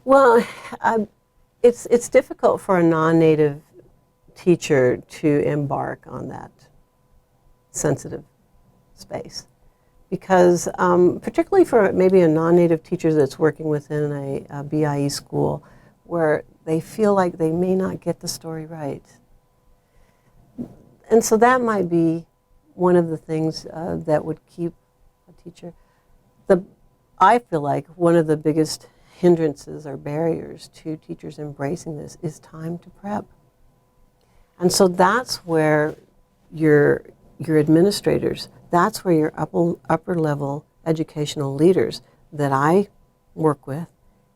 Well, it's difficult for a non-native teacher to embark on that sensitive space because particularly for maybe a non-native teacher that's working within a BIE school where they feel like they may not get the story right. And so that might be one of the things that would keep a teacher. I feel like one of the biggest hindrances or barriers to teachers embracing this is time to prep. And so that's where your administrators, that's where your upper level educational leaders that I work with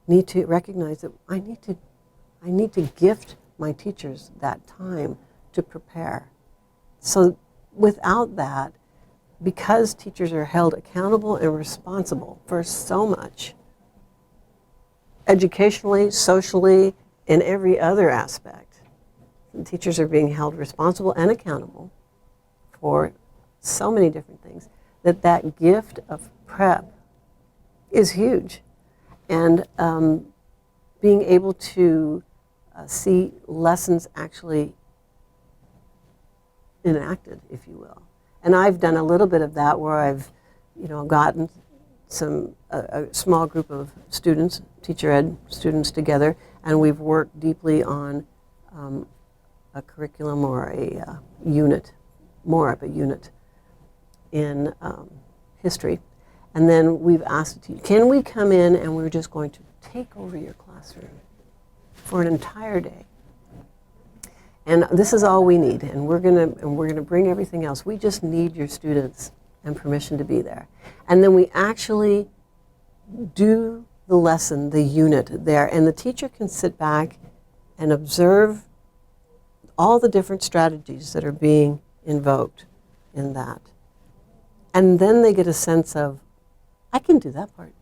need to recognize that I need to gift my teachers that time to prepare. So without that, because teachers are held accountable and responsible for so much, educationally, socially, in every other aspect, teachers are being held responsible and accountable for so many different things, that gift of prep is huge. And being able to see lessons actually enacted, if you will. And I've done a little bit of that where I've, gotten a small group of students, teacher ed students together, and we've worked deeply on a curriculum or a unit, more of a unit in history. And then we've asked, can we come in and we're just going to take over your classroom for an entire day? And this is all we need, and we're gonna bring everything else. We just need your students and permission to be there. And then we actually do the lesson, the unit there, and the teacher can sit back and observe all the different strategies that are being invoked in that. And then they get a sense of, I can do that part.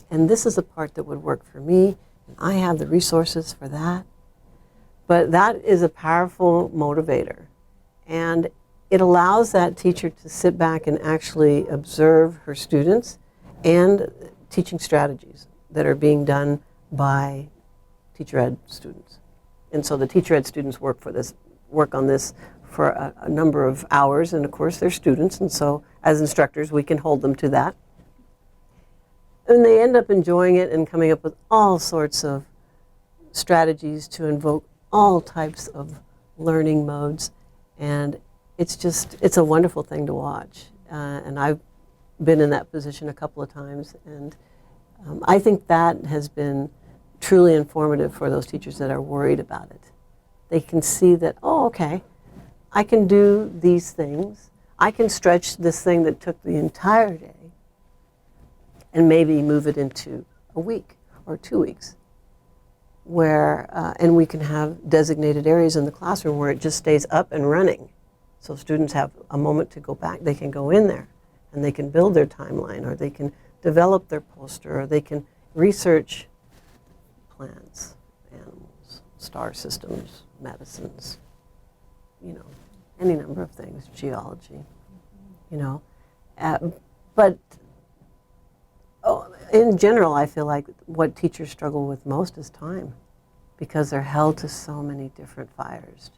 And this is the part that would work for me, and I have the resources for that. But that is a powerful motivator. And it allows that teacher to sit back and actually observe her students and teaching strategies that are being done by teacher ed students. And so the teacher ed students work on this for a number of hours, and of course they're students, and so as instructors we can hold them to that. And they end up enjoying it and coming up with all sorts of strategies to invoke all types of learning modes, and it's a wonderful thing to watch. And I've been in that position a couple of times, and I think that has been truly informative for those teachers that are worried about it. They can see that, oh, okay, I can do these things. I can stretch this thing that took the entire day and maybe move it into a week or 2 weeks, where, and we can have designated areas in the classroom where it just stays up and running. So students have a moment to go back. They can go in there and they can build their timeline, or they can develop their poster, or they can research plants, animals, star systems, medicines, any number of things, geology, but in general, I feel like what teachers struggle with most is time, because they're held to so many different fires.